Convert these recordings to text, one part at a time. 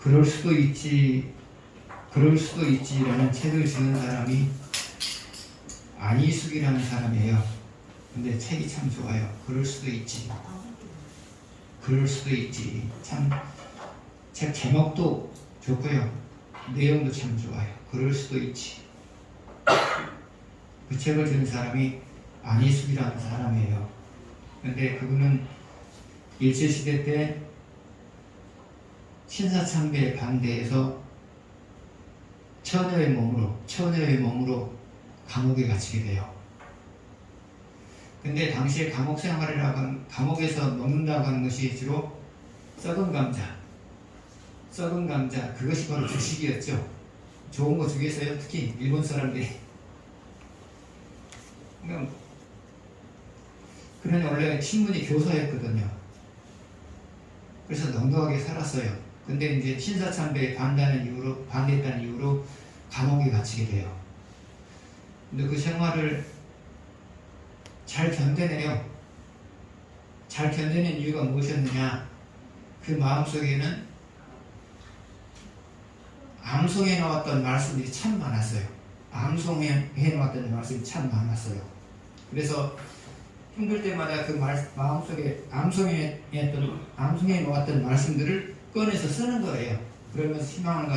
그럴 수도 있지라는 책을 쓰는 사람이 안희숙이라는 사람이에요. 근데 책이 참 좋아요. 그럴 수도 있지. 참, 책 제목도 좋고요. 내용도 참 좋아요. 그럴 수도 있지. 그 책을 쓴 사람이 안희숙이라는 사람이에요. 근데 그분은 일제시대 때 신사참배에 반대해서 처녀의 몸으로 감옥에 gat히게 돼요. 근데 당시에 감옥 생활이라고 하면, 감옥에서 먹는다고 하는 것이 주로 썩은 감자, 그것이 바로 주식이었죠. 좋은 거 주겠어요. 특히 일본 사람들이. 그는 원래 신분이 교사였거든요. 그래서 넉넉하게 살았어요. 근데 이제 신사참배에 반대했다는 이유로 감옥에 갇히게 돼요. 근데 그 생활을 잘 견뎌내요. 잘 견뎌낸 이유가 무엇이었느냐? 그 마음속에는 암송해 나왔던 말씀들이 참 많았어요. 그래서 힘들 때마다 그 마음속에 암송해 놓았던 말씀들을 꺼내서 쓰는 거예요. 그러면서 희망을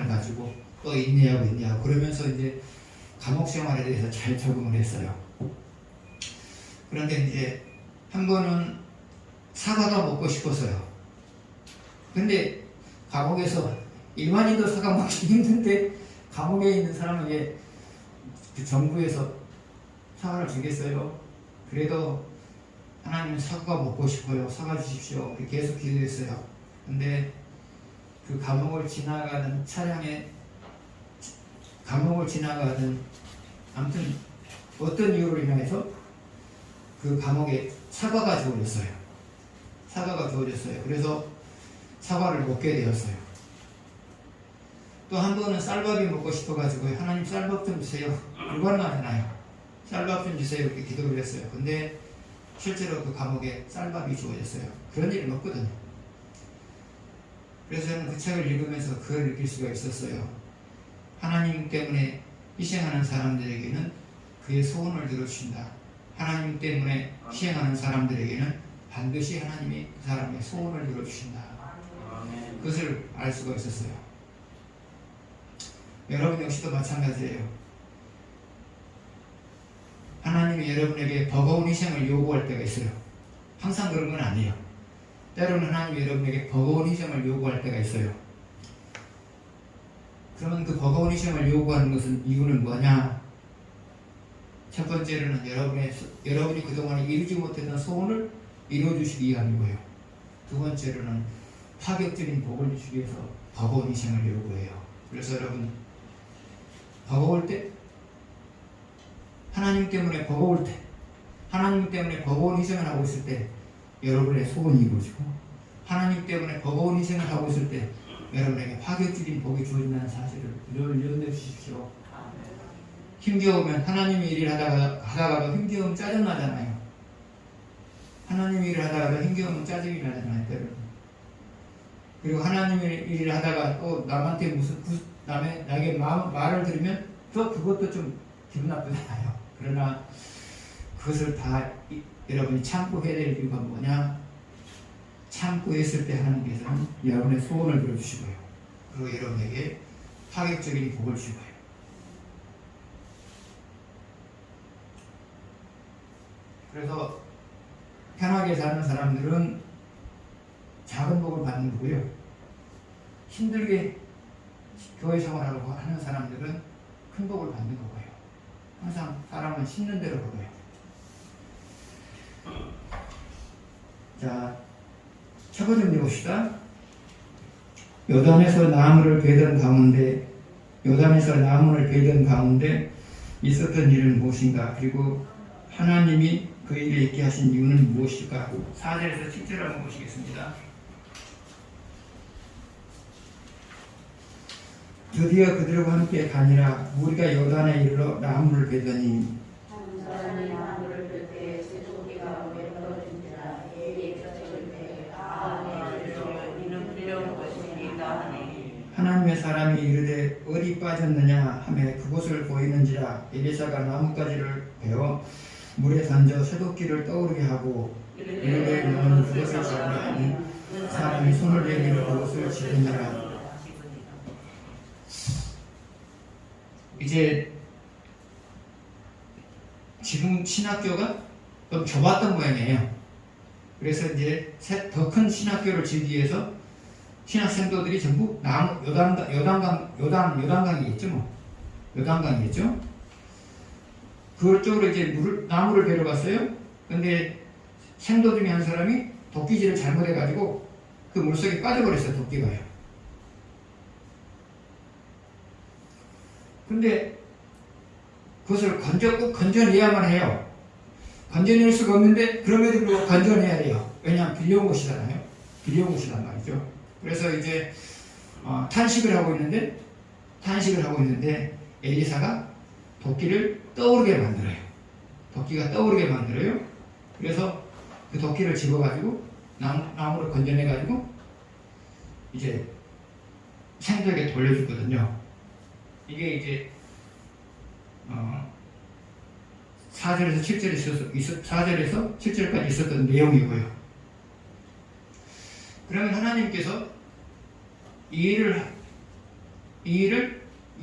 가지고 또 인내하고 그러면서 이제 감옥 생활에 대해서 잘 적응을 했어요. 그런데 이제 한 번은 사과가 먹고 싶었어요. 근데 감옥에서 일반인도 사과 먹기 힘든데 감옥에 있는 사람에게 그 정부에서 사과를 주겠어요? 그래도 하나님 사과 먹고 싶어요. 사과 주십시오. 계속 기도했어요. 근데 그 감옥을 지나가던 아무튼 어떤 이유로 인해서 그 감옥에 사과가 주어졌어요. 그래서 사과를 먹게 되었어요. 또 한 번은 쌀밥이 먹고 싶어가지고 하나님 쌀밥 좀 주세요. 불가능하잖아요. 쌀밥 좀 주세요. 이렇게 기도를 했어요. 근데 실제로 그 감옥에 쌀밥이 주어졌어요. 그런 일은 없거든요. 그래서 저는 그 책을 읽으면서 그걸 느낄 수가 있었어요. 하나님 때문에 희생하는 사람들에게는 그의 소원을 들어주신다. 하나님 때문에 희생하는 사람들에게는 반드시 하나님이 그 사람의 소원을 들어주신다. 그것을 알 수가 있었어요. 여러분 역시도 마찬가지예요. 하나님이 여러분에게 버거운 희생을 요구할 때가 있어요. 항상 그런 건 아니에요. 때로는 하나님이 여러분에게 버거운 희생을 요구할 때가 있어요. 그러면 그 버거운 희생을 요구하는 이유는 뭐냐? 첫 번째로는 여러분이 그동안에 이루지 못했던 소원을 이루어주시기 위함이고요. 두 번째로는 파격적인 복을 주시기 위해서 버거운 희생을 요구해요. 그래서 여러분, 버거울 때, 하나님 때문에 버거운 희생을 하고 있을 때 여러분의 소원이 이루어지고, 하나님 때문에 버거운 희생을 하고 있을 때 여러분에게 파격적인 복이 주어진다는 사실을 늘 염두에 주십시오. 힘겨우면 하나님의 일을 하다가도 힘겨우면 짜증나잖아요. 하나님의 일을 하다가도 힘겨우면 짜증이 나잖아요. 때로는. 그리고 하나님의 일을 하다가 또 남한테 나에게 말을 들으면 또 그것도 좀 기분 나쁘잖아요. 그러나 그것을 다 여러분이 참고 해야 될 이유가 뭐냐? 참고 했을 때 하나님께서는 여러분의 소원을 들어주시고요. 그리고 여러분에게 파격적인 복을 주고요. 그래서 편하게 사는 사람들은 작은 복을 받는 거고요. 힘들게 교회 생활하고 하는 사람들은 큰 복을 받는 거고요. 항상 사람은 심는 대로 보고요. 자, 첫 번째 봅시다. 요단에서 나무를 베던 가운데 있었던 일은 무엇인가? 그리고 하나님이 그 일을 있게 하신 이유는 무엇일까? 4절에서 10절 한번 보시겠습니다. 드디어 그들과 함께 가니라. 우리가 요단에 이르러 나무를 베더니 사람이 나무를 벨 때에 새소리가 외쳐진지라. 이에 젖을 때 이는 불려온 것이니 나는 하나님의 사람이 이르되 어디 빠졌느냐 하매 그곳을 보이는지라 엘리사가 나뭇가지를 베어 물에 던져 쇠도끼를 떠오르게 하고 이르되 너는 그것을 잡으라 하니 사람이 손을 내밀어 그것을 집으니라. 이제 지금 신학교가 좀 좁았던 모양이에요. 그래서 이제 더 큰 신학교를 지기 위해서 신학생도들이 전부 요단강이겠죠, 뭐. 요단강이겠죠. 그쪽으로 이제 나무를 베러 갔어요. 근데 생도 중에 한 사람이 도끼질을 잘못해가지고 그 물속에 빠져버렸어요, 도끼가요. 근데 그것을 꼭 건져내야만 해요. 건져낼 수가 없는데 그럼에도 불구하고 건져내야 돼요. 왜냐하면 빌려온 것이잖아요. 빌려온 것이란 말이죠. 그래서 이제 탄식을 하고 있는데 엘리사가 도끼를 떠오르게 만들어요. 도끼가 떠오르게 만들어요. 그래서 그 도끼를 집어가지고 나무를 건져내가지고 이제 생도에게 돌려주거든요. 이게 이제 4절에서 7절까지 있었던 내용이고요. 그러면 하나님께서 이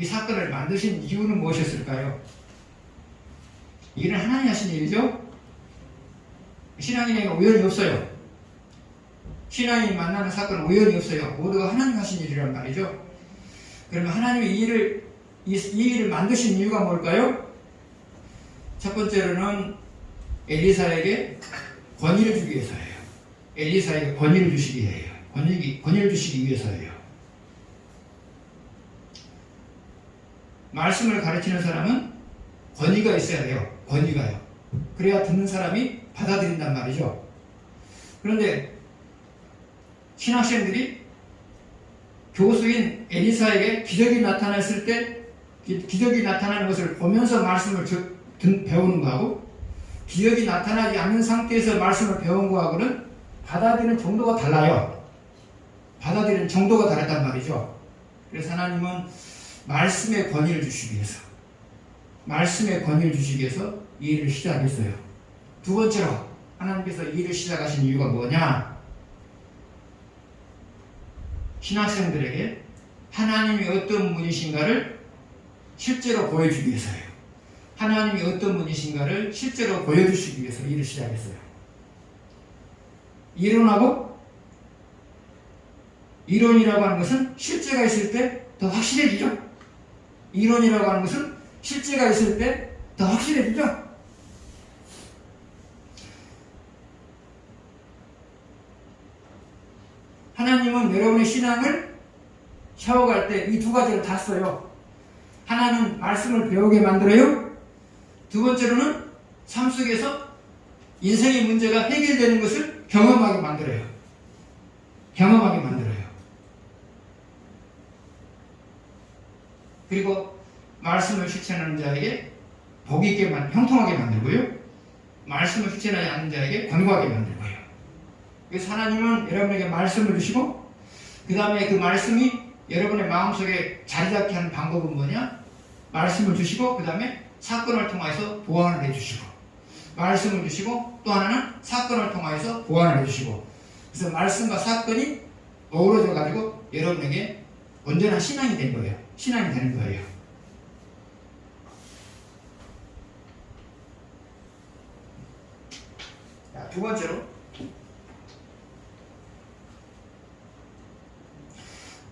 사건을 만드신 이유는 무엇이었을까요? 이 일은 하나님이 하신 일이죠. 신앙인에게 우연이 없어요. 신앙인이 만나는 사건은 우연이 없어요. 모두가 하나님 하신 일이란 말이죠. 그러면 하나님이 이 일을 만드신 이유가 뭘까요? 첫 번째로는 엘리사에게 권위를 주기 위해서예요. 엘리사에게 권위를 주시기 위해요. 권위를 주시기 위해서예요. 말씀을 가르치는 사람은 권위가 있어야 돼요. 권위가요. 그래야 듣는 사람이 받아들인단 말이죠. 그런데 신학생들이 교수인 엘리사에게 기적이 나타났을 때 기적이 나타나는 것을 보면서 말씀을 배우는 거하고 기적이 나타나지 않는 상태에서 말씀을 배운 거하고는 받아들이는 정도가 달라요. 받아들이는 정도가 다르단 말이죠. 그래서 하나님은 말씀의 권위를 주시기 위해서 이 일을 시작했어요. 두 번째로 하나님께서 이 일을 시작하신 이유가 뭐냐? 신학생들에게 하나님이 어떤 분이신가를 실제로 보여주기 위해서예요. 하나님이 어떤 분이신가를 실제로 보여주시기 위해서 일을 시작했어요. 이론이라고 하는 것은 실제가 있을 때 더 확실해지죠. 이론이라고 하는 것은 실제가 있을 때 더 확실해지죠. 하나님은 여러분의 신앙을 샤워갈 때 이 두 가지를 다 써요. 하나는 말씀을 배우게 만들어요. 두 번째로는 삶 속에서 인생의 문제가 해결되는 것을 경험하게 만들어요. 그리고 말씀을 실천하는 자에게 복 있게 형통하게 만들고요. 말씀을 실천하지 않는 자에게 권고하게 만들고요. 그래서 하나님은 여러분에게 말씀을 주시고 그 다음에 그 말씀이 여러분의 마음속에 자리 잡게 하는 방법은 뭐냐? 말씀을 주시고 그 다음에 사건을 통해서 보완을 해주시고 말씀을 주시고 또 하나는 사건을 통해서 보완을 해주시고 그래서 말씀과 사건이 어우러져 가지고 여러분에게 온전한 신앙이 된 거예요. 신앙이 되는 거예요. 자, 두 번째로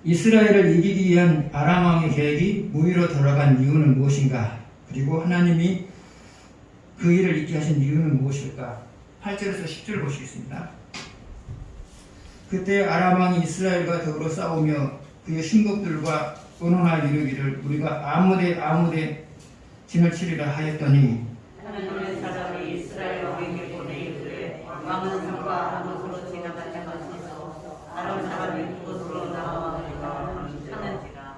이스라엘을 이기기 위한 아람 왕의 계획이 무위로 돌아간 이유는 무엇인가? 그리고 하나님이 그 일을 있게 하신 이유는 무엇일까? 8절에서 10절 보시겠습니다. 그때 아람 왕이 이스라엘과 더불어 싸우며 그의 신복들과 언론하여 이르기를 우리가 아무데 진을 치리라 하였더니 하나님의 사람이 이스라엘 왕에게 보내 이르되 왕은 산과 아못으로 지나가지 마소서 아람 사람이 그곳으로 나아가리라 하는지라.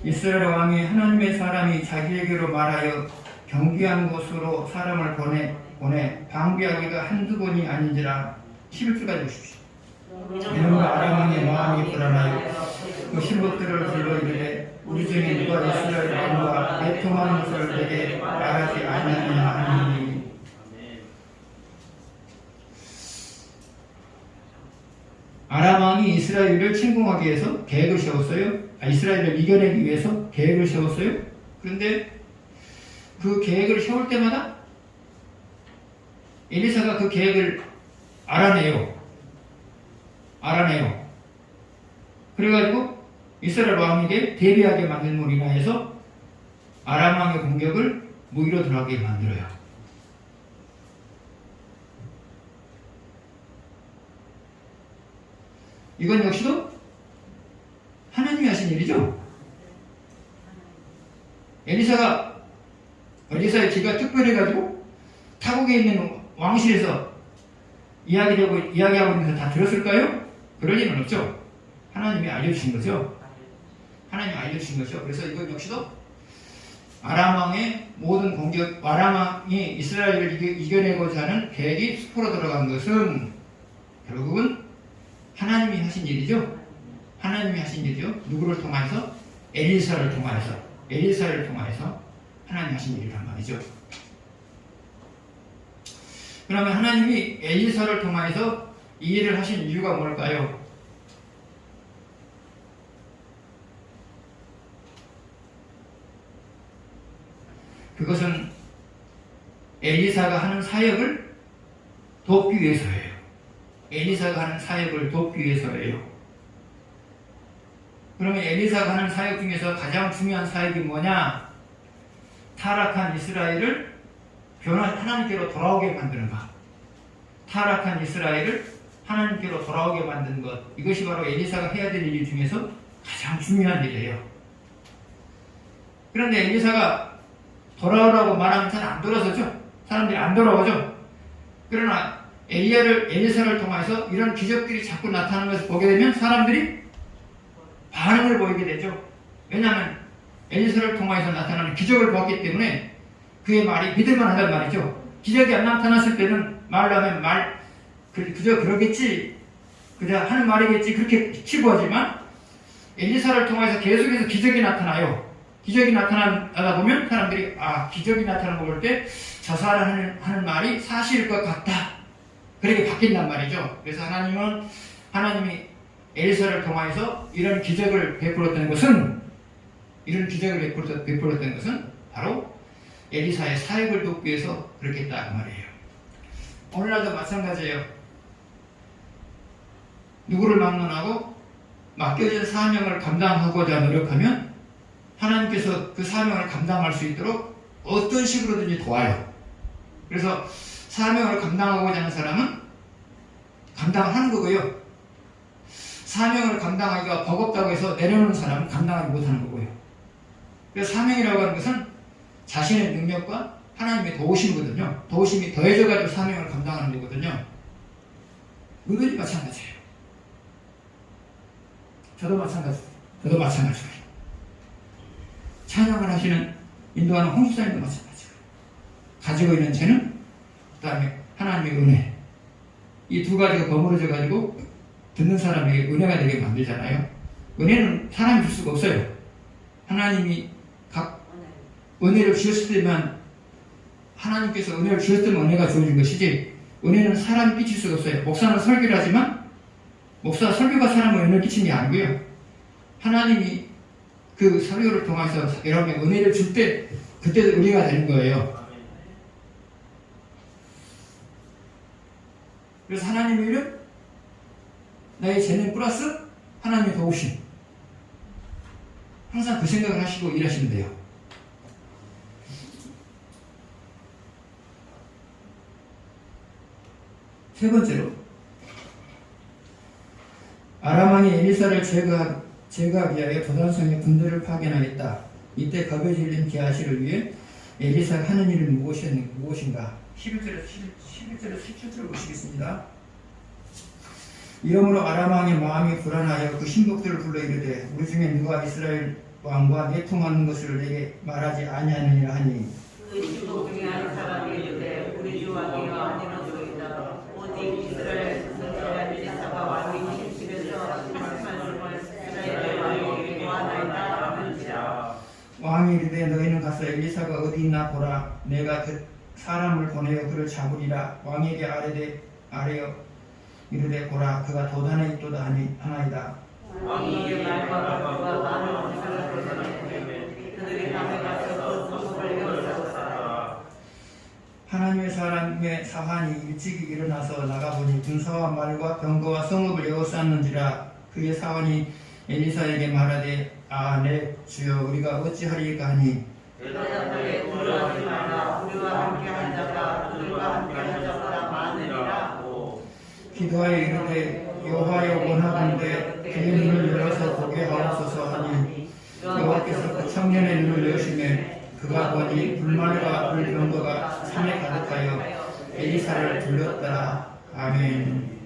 이스라엘 왕이 하나님의 사람이 자기에게로 말하여 경계한 곳으로 사람을 보내 방비하기가 한두 번이 아닌지라. 11절까지 보십시오. 이놈과 아람 왕의 마음이 불안하여 그 신복들을 불러 이르되 우리 중에 누가 이스라엘 왕과 내통하는 것을 내게 말하지 아니하느냐 하니 아람 왕이 이스라엘을 침공하기 위해서 계획을 세웠어요. 이스라엘을 이겨내기 위해서 계획을 세웠어요. 그런데 그 계획을 세울 때마다 엘리사가 그 계획을 알아내요. 그래가지고 이스라엘 왕에게 대비하게 만들므로 인하여서 아람 왕의 공격을 무기로 들어가게 만들어요. 이건 역시도 하나님이 하신 일이죠. 엘리사의 귀가 특별해가지고 타국에 있는 왕실에서 이야기하고 있는 거 다 들었을까요? 그럴 리는 없죠. 하나님이 알려주신 거죠. 그래서 이건 역시도 아람 왕의 모든 공격, 아람 왕이 이스라엘을 이겨내고자 하는 계획이 수포로 들어간 것은 결국은 하나님이 하신 일이죠. 누구를 통해서? 엘리사를 통해서 하나님이 하신 일이란 말이죠. 그러면 하나님이 엘리사를 통해서 이 일을 하신 이유가 뭘까요? 그것은 엘리사가 하는 사역을 돕기 위해서예요. 그러면 엘리사가 하는 사역 중에서 가장 중요한 사역이 뭐냐? 타락한 이스라엘을 하나님께로 돌아오게 만드는 것. 이것이 바로 엘리사가 해야 될 일 중에서 가장 중요한 일이에요. 그런데 엘리사가 돌아오라고 말하면 잘 안 돌아서죠. 사람들이 안 돌아오죠. 그러나 엘리사를 통해서 이런 기적들이 자꾸 나타나는 것을 보게 되면 사람들이 반응을 보이게 되죠. 왜냐하면 엘리사를 통해서 나타나는 기적을 봤기 때문에 그의 말이 믿을만 하단 말이죠. 기적이 안 나타났을 때는 말로 하면 그저 그러겠지, 그저 하는 말이겠지, 그렇게 치부하지만 엘리사를 통해서 계속해서 기적이 나타나요. 기적이 나타나다 보면 사람들이 기적이 나타나는 걸 볼 때 저 사람 하는 말이 사실일 것 같다, 그렇게 바뀐단 말이죠. 그래서 하나님이 엘리사를 통해서 이런 기적을 베풀었던 것은 바로 엘리사의 사역을 돕기 위해서 그렇게 했다 그 말이에요. 오늘날도 마찬가지예요. 누구를 막론하고 맡겨진 사명을 감당하고자 노력하면 하나님께서 그 사명을 감당할 수 있도록 어떤 식으로든지 도와요. 그래서 사명을 감당하고자 하는 사람은 감당하는 거고요. 사명을 감당하기가 버겁다고 해서 내려놓는 사람은 감당하지 못하는 거고요. 그래서 사명이라고 하는 것은 자신의 능력과 하나님의 도우심이거든요. 도우심이 더해져가지고 사명을 감당하는 거거든요. 너희들이 마찬가지예요. 저도 마찬가지예요. 찬양을 하시는 인도하는 홍수사님도 마찬가지예요. 가지고 있는 죄는, 그 다음에 하나님의 은혜, 이 두 가지가 버무려져 가지고 듣는 사람에게 은혜가 되게 만들잖아요. 은혜는 사람이 줄 수가 없어요. 하나님이 각 은혜를 주셨을 때만, 하나님께서 은혜를 주셨을 때만 은혜가 주어진 것이지, 은혜는 사람이 끼칠 수가 없어요. 목사는 설교를 하지만 목사 설교가 사람을 은혜를 끼치는 게 아니고요. 하나님이 그 설교를 통해서 여러분에게 은혜를 줄 때 그때도 은혜가 되는 거예요. 그래서 하나님의 일은 나의 재능 플러스 하나님의 도우심, 항상 그 생각을 하시고 일하시면 돼요. 세 번째로, 아람 왕이 엘리사를 제거하기 위하여 도단성에 군대를 파견하였다. 이때 겁에 질린 게하시를 위해 엘리사가 하는 일은 무엇인가? 11절에서 17절을 보시겠습니다. 이러므로 아람 왕의 마음이 불안하여 그 신복들을 불러 이르되 우리 중에 누가 이스라엘 왕과 내통하는 것을 내게 말하지 아니하느니라 하니, 그 신복 중에 한 사람이 이르되 우리 주 왕이여 아니로소이다. 오직 이스라엘 선지자 엘리사가 왕이 집에서 하신 말씀을 이스라엘 왕이 왕이 이르되 너희는 가서 엘리사가 어디 있나 보라. 내가 그 사람을 보내어 그를 잡으리라. 왕에게 아뢰어 이르되 보라 그가 도단에 있도다 하나이다. 왕이 이 말과 그가 많은 백성을 보내매 그들이 밤에 가서 그 성읍을 에워싸고 하나님의 사람의 사환이 일찍이 일어나서 나가보니 군사와 말과 병거와 성읍을 에워쌌는지라. 그의 사환이 엘리사에게 말하되 내 주여 우리가 어찌하리까 하니 대답하되 두려워하지 말라. 우리와 함께한 자가 그들과 함께한 자보다 많으리라. 기도하여 이르되 여호와여 원하건대 그의 눈을 열어서 보게 하옵소서 하니 여호와께서 그 청년의 눈을 여시매 그가 보니 불말과 불병거가 산에 가득하여 엘리사를 둘렀더라. 아멘.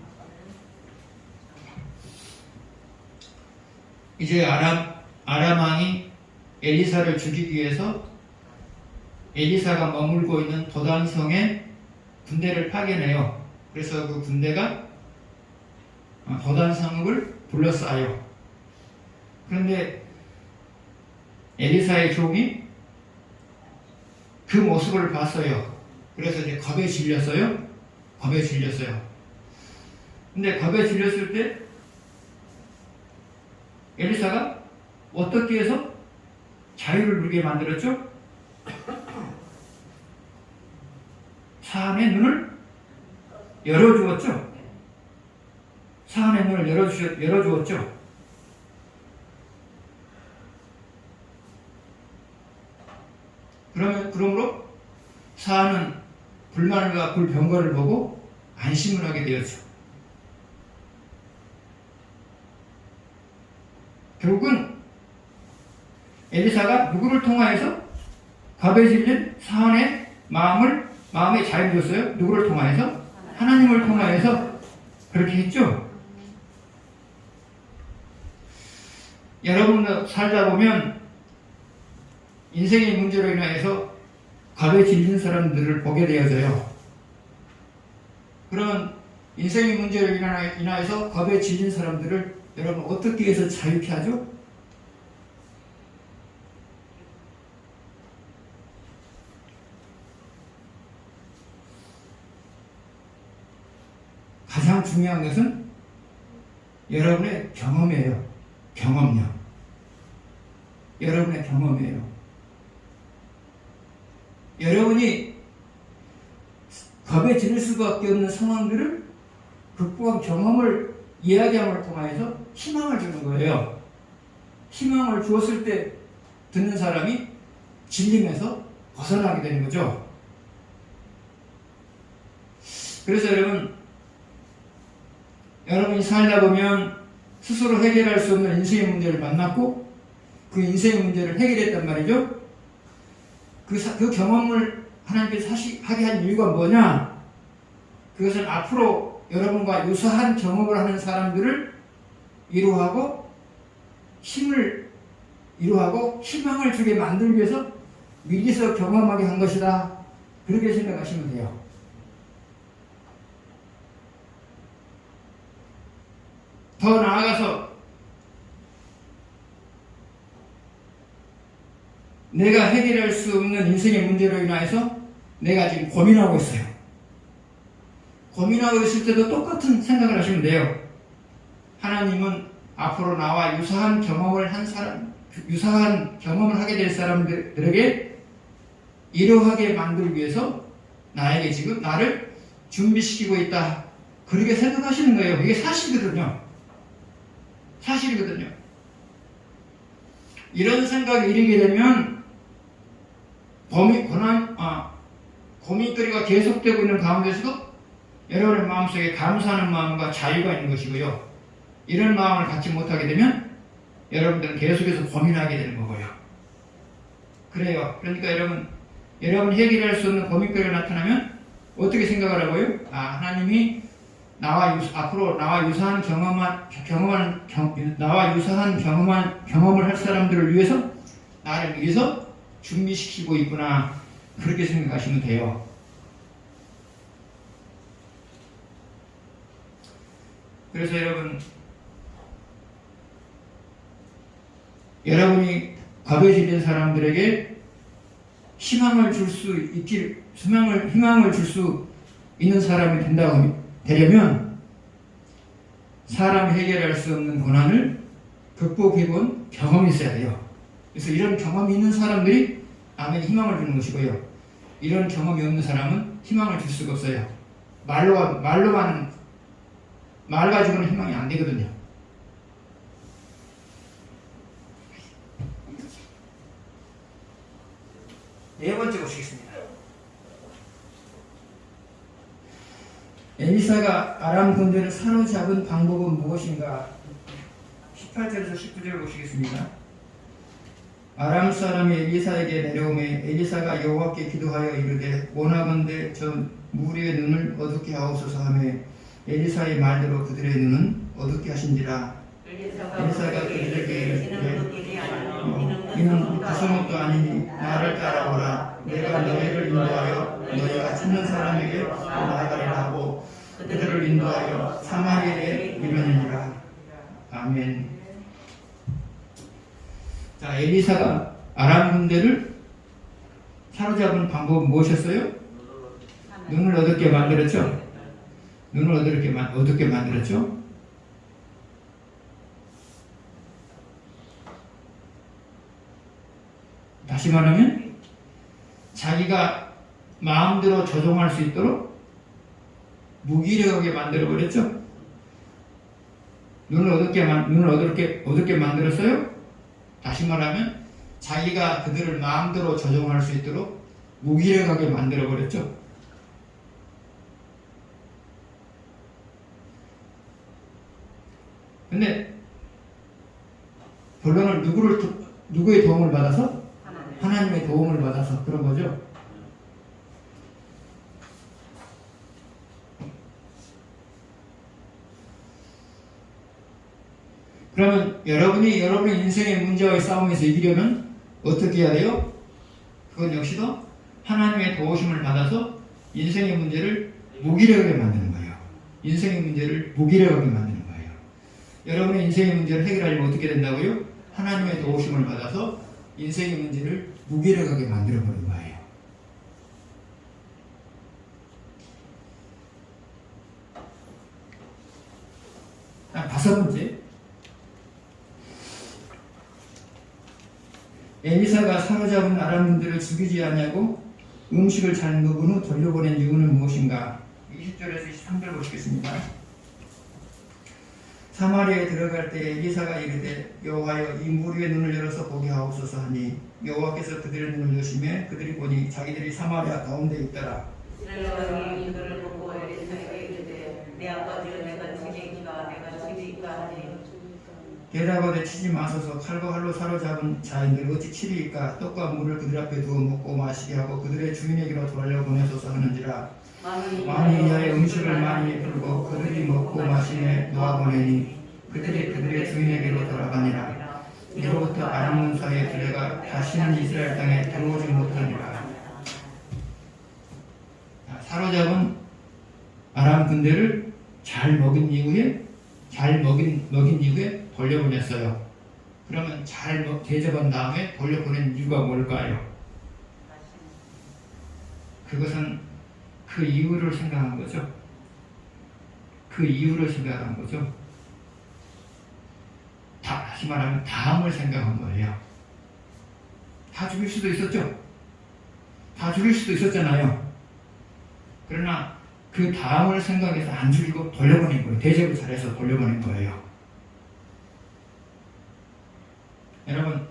이제 아람 왕이 엘리사를 죽이기 위해서 엘리사가 머물고 있는 도단성에 군대를 파견해요. 그래서 그 군대가 도단성을 둘러싸요. 그런데 엘리사의 종이 그 모습을 봤어요. 그래서 이제 겁에 질렸어요. 근데 겁에 질렸을 때 엘리사가 어떻게 해서 자유를 누리게 만들었죠? 사안의 눈을 열어주었죠. 사안의 문을 열어주었죠. 그러므로 사안은 불만과 불병거를 보고 안심을 하게 되었죠. 결국은 엘리사가 누구를 통하여서 겁에 질린 사안의 마음에 자유를 줬어요? 누구를 통하여서? 하나님을 통하여서 그렇게 했죠. 여러분도 살다 보면 인생의 문제로 인하여서 겁에 질린 사람들을 보게 되어져요. 그런 인생의 문제로 인하여서 겁에 질린 사람들을 여러분 어떻게 해서 자유케 하죠? 가장 중요한 것은 여러분의 경험이에요. 경험력. 여러분의 경험이에요. 여러분이 겁에 질릴 수밖에 없는 상황들을 극복한 경험을 이야기함을 통해서 희망을 주는 거예요. 희망을 주었을 때 듣는 사람이 질림에서 벗어나게 되는 거죠. 그래서 여러분이 살다 보면 스스로 해결할 수 없는 인생의 문제를 만났고 그 인생의 문제를 해결했단 말이죠. 그 경험을 하나님께서 하게 한 이유가 뭐냐? 그것은 앞으로 여러분과 유사한 경험을 하는 사람들을 위로하고 희망을 주게 만들기 위해서 미리서 경험하게 한 것이다. 그렇게 생각하시면 돼요. 더 나아가서 내가 해결할 수 없는 인생의 문제로 인하여서 내가 지금 고민하고 있어요. 고민하고 있을 때도 똑같은 생각을 하시면 돼요. 하나님은 앞으로 나와 유사한 경험을 하게 될 사람들에게 이러하게 만들기 위해서 나에게 지금 나를 준비시키고 있다. 그렇게 생각하시는 거예요. 이게 사실이거든요. 이런 생각이 일으게 되면 고민거리가 계속되고 있는 가운데서도 여러분의 마음속에 감사하는 마음과 자유가 있는 것이고요. 이런 마음을 갖지 못하게 되면 여러분들은 계속해서 고민하게 되는 거고요. 그래요. 그러니까 여러분 해결할 수 없는 고민거리가 나타나면 어떻게 생각을 하고요? 하나님이 앞으로 나와 유사한 경험을 할 사람들을 위해서 나를 위해서 준비시키고 있구나. 그렇게 생각하시면 돼요. 그래서 여러분이 과부해진 사람들에게 희망을 줄 수 있는 사람이 되려면 사람이 해결할 수 없는 고난을 극복해본 경험이 있어야 돼요. 그래서 이런 경험이 있는 사람들이 아멘 희망을 주는 것이고요. 이런 경험이 없는 사람은 희망을 줄 수가 없어요. 말 가지고는 희망이 안 되거든요. 네 번째 보시겠습니다. 엘리사가 아람 군대를 사로잡은 방법은 무엇인가? 18절에서 19절을 보시겠습니다. 아람 사람이 엘리사에게 내려오매 엘리사가 여호와께 기도하여 이르되 원하건대 저 무리의 눈을 어둡게 하옵소서 하며 엘리사의 말대로 그들의 눈은 어둡게 하신지라. 엘리사가 그들에게 이르되 이는 구성업도 아니니 나를 따라오라. 내가 너희를 인도하여 너희가 찾는 사람에게 나아가리라 하고 그들을 인도하여 사마리아에 이르니라. 아멘. 자, 엘리사가 아람 군대를 사로잡은 방법은 무엇이었어요? 눈을 어둡게 만들었죠? 눈을 어둡게 만들었죠? 다시 말하면 자기가 마음대로 조종할 수 있도록 무기력하게 만들어버렸죠? 눈을 어둡게 만들었어요? 다시 말하면 자기가 그들을 마음대로 조종할 수 있도록 무기력하게 만들어버렸죠? 근데 본론은 누구의 도움을 받아서? 하나님의 도움을 받아서 그런 거죠. 그러면 여러분이 여러분의 인생의 문제와의 싸움에서 이기려면 어떻게 해야 돼요? 그건 역시도 하나님의 도우심을 받아서 인생의 문제를 무기력하게 만드는 거예요. 인생의 문제를 무기력하게 만드는 거예요. 여러분의 인생의 문제를 해결하려면 어떻게 된다고요? 하나님의 도우심을 받아서 인생의 문제를 무기력하게 만들어버린 거예요. 다섯 번째, 엘리사가 사로잡은 아람군들을 죽이지 않냐고 음식을 잘 먹은 후 돌려보낸 이유는 무엇인가? 20절에서 23절 보시겠습니다. 사마리아에 들어갈 때 엘리사가 이르되 여호와여 이 무리의 눈을 열어서 보게 하옵소서 하니 여호와께서 그들의 눈을 여시매 그들이 보니 자기들이 사마리아 가운데 있더라. 이스라엘 왕이 이들을 보고 엘리사에게 이르되 내 아버지가 내가 치리이까 하니 대답하되 치지 마소서. 칼과 활로 사로잡은 자인들 어찌 치리이까? 떡과 물을 그들 앞에 두어 먹고 마시게 하고 그들의 주인에게로 돌려보내소서 하는지라. 왕이 이하의 음식을 많이 풀고 그들이 먹고 마시며 놓아보내니 그들이 그들의 주인에게로 돌아가니라. 이로부터 아람 문사의 들레가 다시는 이스라엘 땅에 들어오지 못하니라. 사로잡은 아람 군대를 잘 먹인 이후에 돌려보냈어요. 그러면 잘 대접한 다음에 돌려보낸 이유가 뭘까요? 그것은 그 이유를 생각한 거죠. 그 이유를 생각한 거죠. 다시 말하면 다음을 생각한 거예요. 다 죽일 수도 있었죠. 다 죽일 수도 있었잖아요. 그러나 그 다음을 생각해서 안 죽이고 돌려보낸 거예요. 대접을 잘해서 돌려보낸 거예요. 여러분,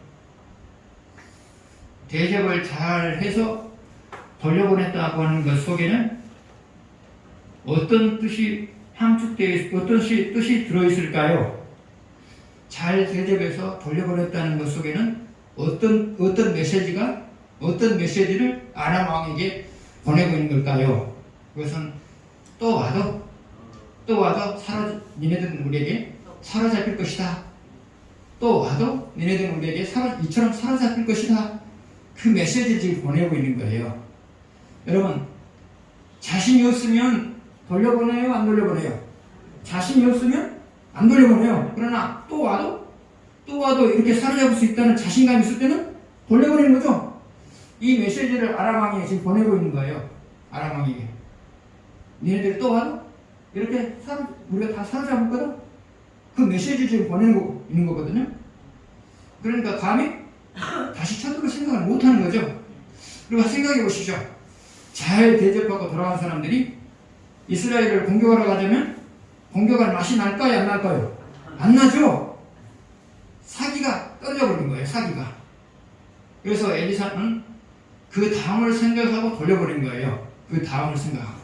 대접을 잘해서 돌려보냈다고 하는 것 속에는 어떤 뜻이 뜻이 들어있을까요? 잘 대접해서 돌려보냈다는 것 속에는 어떤 메시지를 아람 왕에게 보내고 있는 걸까요? 그것은 또 와도 니네들은 우리에게 사로잡힐 것이다. 또 와도 니네들은 우리에게 이처럼 사로잡힐 것이다. 그 메시지를 지금 보내고 있는 거예요. 여러분, 자신이 없으면 돌려보내요? 안 돌려보내요? 자신이 없으면 안 돌려보내요. 그러나 또 또 와도 이렇게 사로잡을 수 있다는 자신감이 있을 때는 돌려버리는 거죠. 이 메시지를 아람 왕이 지금 보내고 있는 거예요. 아람 왕에게. 니네들이 또 와도 이렇게 우리가 다 사로잡을 거다. 그 메시지 지금 보내고 있는 거거든요. 그러니까 감히 다시 쳐들을 생각을 못하는 거죠. 그리고 생각해 보시죠. 잘 대접하고 돌아간 사람들이 이스라엘을 공격하러 가자면 공격할 맛이 날까요? 안 날까요? 안 나죠. 사기가 떨어져 버린 거예요. 사기가. 그래서 엘리사는 그 다음을 생각하고 돌려버린 거예요. 그 다음을 생각하고.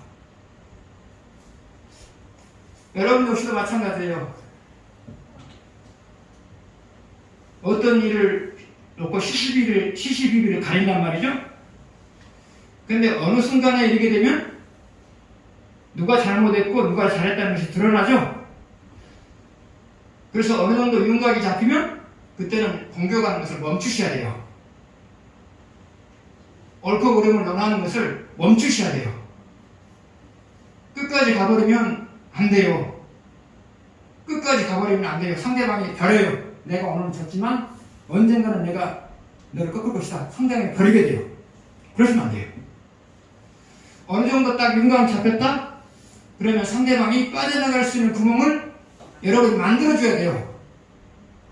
여러분 역시도 마찬가지예요. 어떤 일을 놓고 시시비비를 가린단 말이죠. 근데 어느 순간에 이르게 되면 누가 잘못했고 누가 잘했다는 것이 드러나죠. 그래서 어느 정도 윤곽이 잡히면 그때는 공격하는 것을 멈추셔야 돼요. 옳고 그름을 논하는 것을 멈추셔야 돼요. 끝까지 가버리면 안 돼요. 끝까지 가버리면 안 돼요. 상대방이 버려요. 내가 오늘 졌지만 언젠가는 내가 너를 꺾을 것이다. 상대방이 버리게 돼요. 그러시면 안 돼요. 어느 정도 딱 윤곽이 잡혔다? 그러면 상대방이 빠져나갈 수 있는 구멍을 여러분이 만들어줘야 돼요.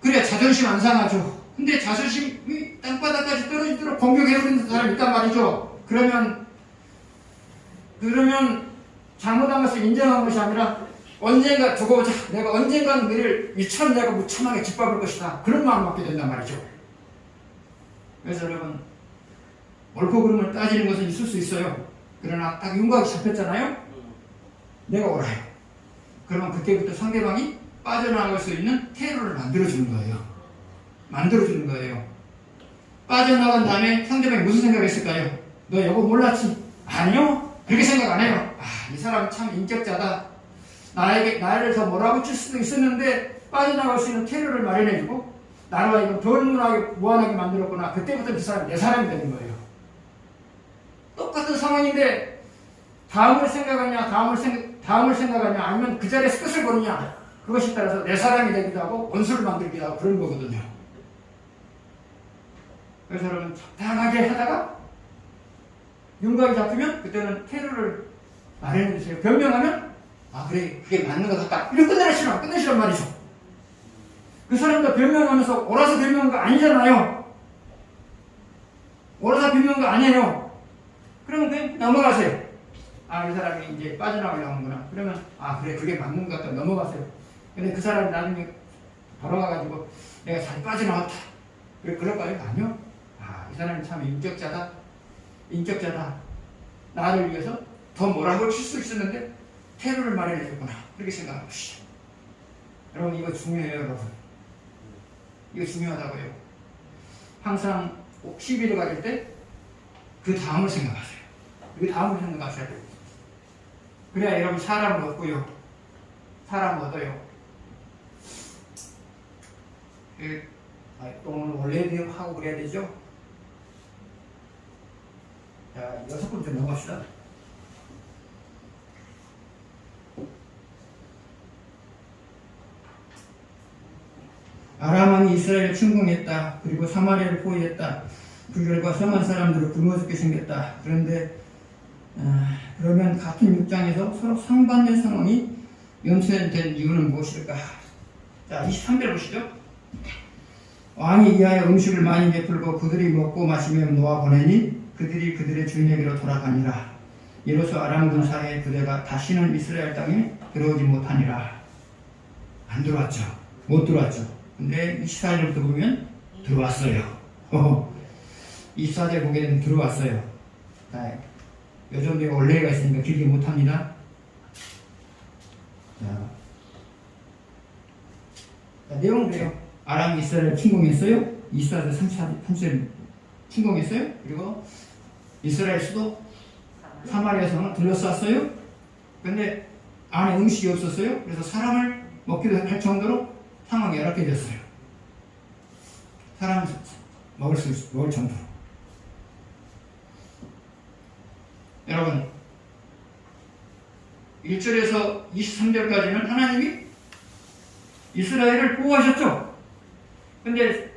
그래야 자존심 안 상하죠. 근데 자존심이 땅바닥까지 떨어지도록 공격해버리는 사람이 있단 말이죠. 그러면 잘못한 것을 인정한 것이 아니라 언젠가 두고 보자. 내가 언젠가는 너를 이처럼 내가 무참하게 짓밟을 것이다. 그런 마음을 갖게 된단 말이죠. 그래서 여러분 옳고 그름을 따지는 것은 있을 수 있어요. 그러나 딱 윤곽이 잡혔잖아요. 내가 옳아요. 그러면 그때부터 상대방이 빠져나갈 수 있는 퇴로를 만들어주는 거예요. 만들어주는 거예요. 빠져나간 다음에 상대방이 무슨 생각했을까요? 너 이거 몰랐지? 아니요? 그렇게 생각 안 해요. 이 사람 참 인격자다. 나를 더 몰아붙일 수도 있었는데 빠져나갈 수 있는 퇴로를 마련해주고 나와 이거 덜 무한하게 만들었구나. 그때부터 그 사람이 내 사람이 되는 거예요. 똑같은 상황인데 다음을 생각하냐 아니면 그 자리에서 끝을 보느냐 그것에 따라서 내 사람이 되기도 하고 원수를 만들기도 하고 그런 거거든요. 그래서 여러분 적당하게 하다가 윤곽이 잡히면 그때는 퇴로를 마련해 주세요. 변명하면 그래 그게 맞는 것 같다. 이렇게 끝내시란 말이죠. 그 사람도 변명하면서 옳아서 변명한 거 아니잖아요. 옳아서 변명한 거 아니에요. 그러면 그냥 넘어가세요. 이 사람이 이제 빠져나가려고 하는구나. 그러면 그래 그게 맞는 것 같다. 넘어가세요. 근데 그 사람이 나중에 돌아가가지고 내가 잘 빠져나왔다. 그럴까요? 아니요. 이 사람이 참 인격자다. 나를 위해서 더 뭐라고 칠 수 있었는데 퇴로를 마련해줬구나. 그렇게 생각하는 것이죠. 여러분 이거 중요해요. 여러분 이거 중요하다고요. 항상 시비를 가릴 때 그 다음을 생각하세요. 그 다음을 생각하셔야 돼요. 그래야 여러분 사람을 얻고요. 사람 얻어요. 오늘 원래 하고 그래야 되죠? 자, 6번째 넘어갑시다. 아람 왕이 이스라엘을 침공했다. 그리고 사마리아를 포위했다. 그 결과 성한 사람들을 굶어 죽게 생겼다. 그런데 그러면 같은 6장에서 서로 상반된 상황이 연출된 이유는 무엇일까? 자, 23절 보시죠. 왕이 이하여 음식을 많이 베풀고 그들이 먹고 마시며 놓아 보내니 그들이 그들의 주인에게로 돌아가니라. 이로써 아람 군사의 부대가 다시는 이스라엘 땅에 들어오지 못하니라. 안 들어왔죠. 못 들어왔죠. 근데 24절부터 보면 들어왔어요. 24절 보게 되면 들어왔어요. 요즘 내가 원래가 있으니까 길게 못합니다. 자, 내용은 그래요. 아람이 이스라엘을 침공했어요. 24절 33절 침공했어요. 그리고 이스라엘 수도 사마리아 성을 둘러쌌어요. 근데 안에 음식이 없었어요. 그래서 사람을 먹기도 할 정도로 상황이 열악해졌어요. 사람을 먹을 정도로. 여러분 1절에서 23절까지는 하나님이 이스라엘을 보호하셨죠. 근데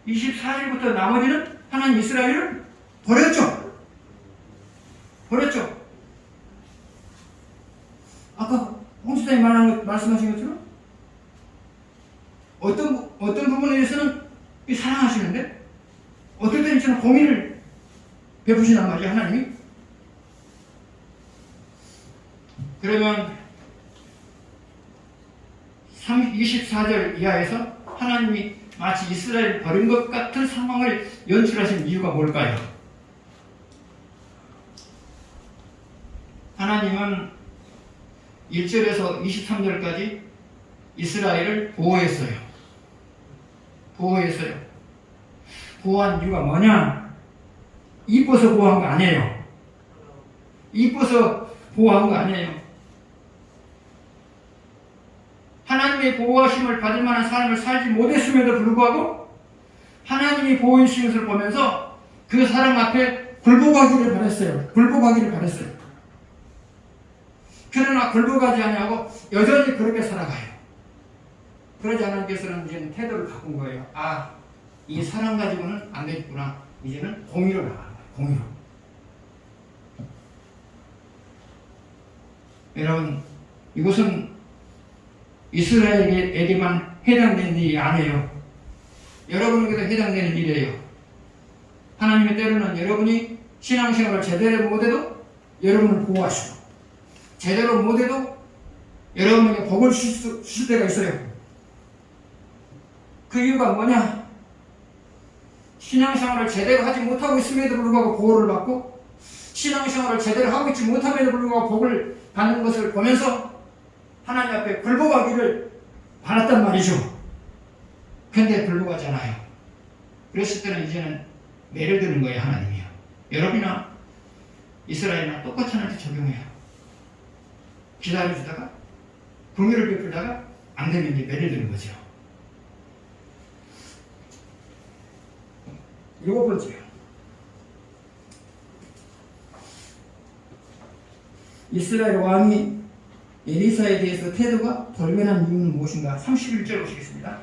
24절부터 나머지는 하나님 이스라엘을 버렸죠. 버렸죠. 아까 홍수장이 말씀하신 것처럼 어떤 부분에 대해서는 사랑하시는데 어떨 때는 저는 공의를 베푸시단 말이에요, 하나님이. 그러면 24절 이하에서 하나님이 마치 이스라엘 버린 것 같은 상황을 연출하신 이유가 뭘까요? 하나님은 1절에서 23절까지 이스라엘을 보호했어요. 보호한 이유가 뭐냐? 이뻐서 보호한 거 아니에요. 이뻐서 보호한 거 아니에요. 하나님의 보호하심을 받을 만한 삶을 살지 못했음에도 불구하고 하나님이 보호해 주신 것을 보면서 그 사람 앞에 굴복하기를 바랬어요. 그러나 굴복하지 아니하고 여전히 그렇게 살아가요. 그러지 하나님께서는 이제는 태도를 바꾼 거예요. 아, 이 사람 가지고는 안 되겠구나. 이제는 공의로 나가는 거예요. 공의로. 여러분, 이것은 이스라엘에게만 해당되는 일이 아니에요. 여러분에게도 해당되는 일이에요. 하나님의 때로는 여러분이 신앙생활을 제대로 못해도 여러분을 보호하시고 제대로 못해도 여러분에게 복을 주실 때가 있어요. 그 이유가 뭐냐? 신앙생활을 제대로 하지 못하고 있음에도 불구하고 보호를 받고 신앙생활을 제대로 하고 있지 못함에도 불구하고 복을 받는 것을 보면서 하나님 앞에 굴복하기를 바랐단 말이죠. 근데 굴복하잖아요. 그랬을 때는 이제는 매를 드는 거예요, 하나님이요. 여러분이나 이스라엘이나 똑같이 하나님께 적용해요. 기다려주다가 공의를 베풀다가 안 되면 이제 매를 드는 거죠. 7번째요. 이스라엘 왕이 엘리사에 대해서 태도가 돌변한 이유는 무엇인가? 31절 보시겠습니다.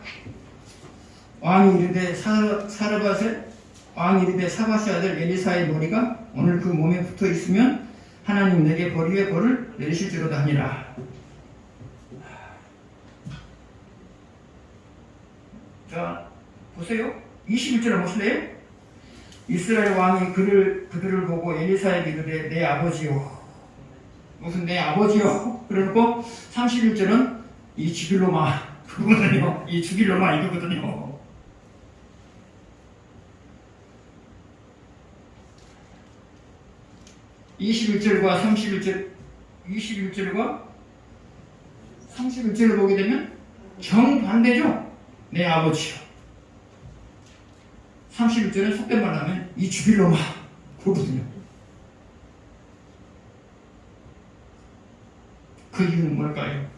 왕이 이르되 사바시 아들 엘리사의 머리가 오늘 그 몸에 붙어 있으면 하나님 내게 벌 위에 벌을 내리실지로다 하니라. 자, 보세요. 21절을 보실래요? 이스라엘 왕이 그들을 보고 엘리사에게 이르되 내 아버지요. 무슨 내 아버지요? 그러고 31절은 이 죽일 놈아 그거거든요. 이 죽일 놈아 이거거든요. (21절과 31절을 보게 되면 정반대죠. 내 아버지요. 31절은 속된 말로 하면 이 죽일 놈아 그거거든요. 그 이유는 뭘까요?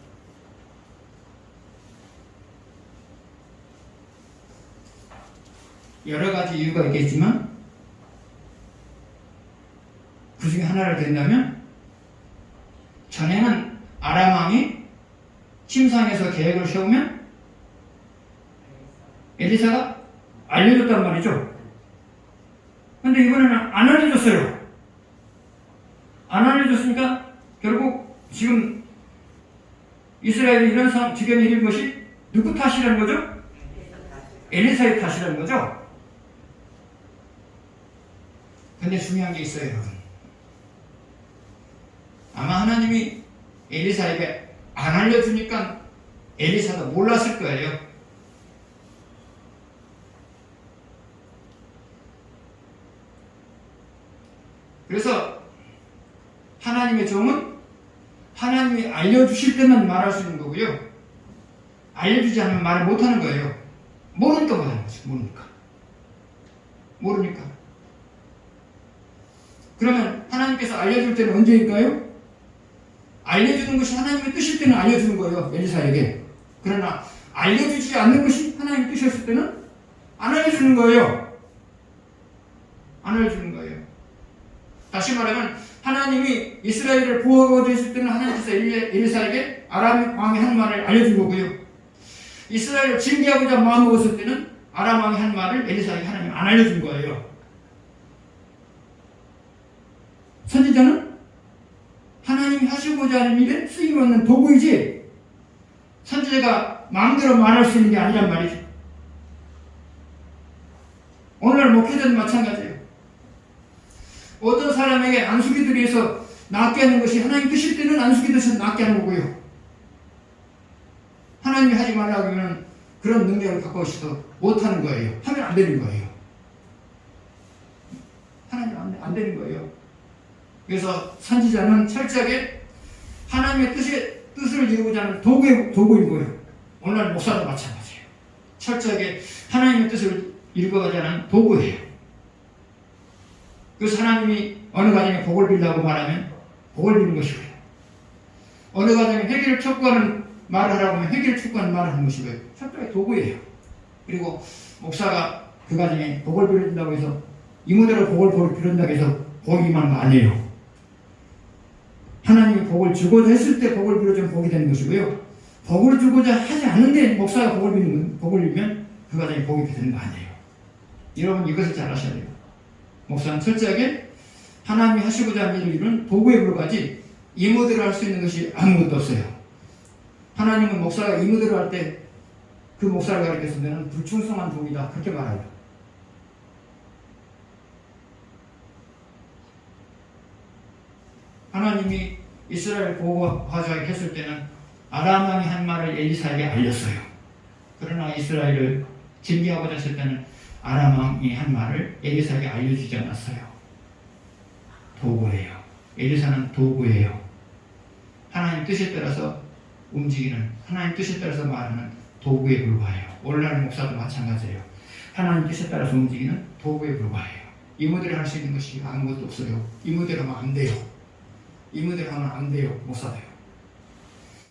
여러 가지 이유가 있겠지만 그 중에 하나를 든다면 전에는 아람 왕이 침상에서 계획을 세우면 엘리사가 알려줬단 말이죠. 근데 이번에는 안 알려줬어요. 안 알려줬으니까 결국 지금 이스라엘이 이런 지경에 이른 것이 누구 탓이라는 거죠? 엘리사의 탓이라는 거죠. 근데 중요한 게 있어요, 여러분. 아마 하나님이 엘리사에게 안 알려주니까 엘리사도 몰랐을 거예요. 그래서 하나님의 종은 하나님이 알려주실 때만 말할 수 있는 거고요. 알려주지 않으면 말을 못하는 거예요. 모르니까 못하는 거죠. 모르니까. 그러면 하나님께서 알려줄 때는 언제일까요? 알려주는 것이 하나님의 뜻일 때는 알려주는 거예요. 엘리사에게. 그러나 알려주지 않는 것이 하나님의 뜻이었을 때는 안 알려주는 거예요. 안 알려주는 거예요. 다시 말하면 하나님이 이스라엘을 보호하고 있을 때는 하나님께서 엘리사에게 아람 왕이 한 말을 알려준 거고요. 이스라엘을 징계하고자 마음먹었을 때는 아람 왕이 한 말을 엘리사에게 하나님 안 알려준 거예요. 선지자는 하나님이 하시고자 하는 일에 쓰임없는 도구이지 선지자가 마음대로 말할 수 있는 게 아니란 말이죠. 오늘날 목회자도 마찬가지예요. 어떤 사람에게 안수기 드려서 낫게 하는 것이 하나님 뜻일 때는 안수기 드려서 낫게 하는 거고요. 하나님이 하지 말라고 하면 그런 능력을 갖고 있어도 못하는 거예요. 하면 안 되는 거예요. 하나님 안 되는 거예요. 그래서 선지자는 철저하게 하나님의 뜻을 이루고자 하는 도구인 거예요. 오늘날 목사도 마찬가지예요. 철저하게 하나님의 뜻을 이루고자 하는 도구예요. 그래서 하나님이 어느 가정에 복을 빌라고 말하면 복을 비는 것이고요. 어느 가정에 회개를 촉구하는 말을 하라고 하면 회개를 촉구하는 말을 하는 것이고요. 철저하게 도구예요. 그리고 목사가 그 가정에 복을 빌어준다고 해서 이모대로 복을 빌어준다고 해서 복이 임하는 거 아니에요. 하나님이 복을 주고자 했을 때 복을 빌어주면 복이 되는 것이고요. 복을 주고자 하지 않는데 목사가 복을 빌면 그 가정에 복이 되는 거 아니에요. 여러분 이것을 잘 아셔야 돼요. 목사는 철저하게 하나님이 하시고자 하는 일을 이루는 도구에 불과하지 이모대로 할 수 있는 것이 아무것도 없어요. 하나님은 목사가 이모대로 할 때 그 목사를 가리켜서 너는 불충성한 종이다 그렇게 말해요. 하나님이 이스라엘 보호하자고 했을 때는 아람 왕이 한 말을 엘리사에게 알렸어요. 그러나 이스라엘을 징계하고자 했을 때는 아람 왕이 한 말을 엘리사에게 알려주지 않았어요. 도구예요. 엘리사는 도구예요. 하나님 뜻에 따라서 움직이는, 하나님 뜻에 따라서 말하는 도구에 불과해요. 오늘날 목사도 마찬가지예요. 하나님 뜻에 따라서 움직이는 도구에 불과해요. 이모대로 할 수 있는 것이 아무것도 없어요. 이모대로 하면 안 돼요. 이모대로 하면 안 돼요. 목사도요.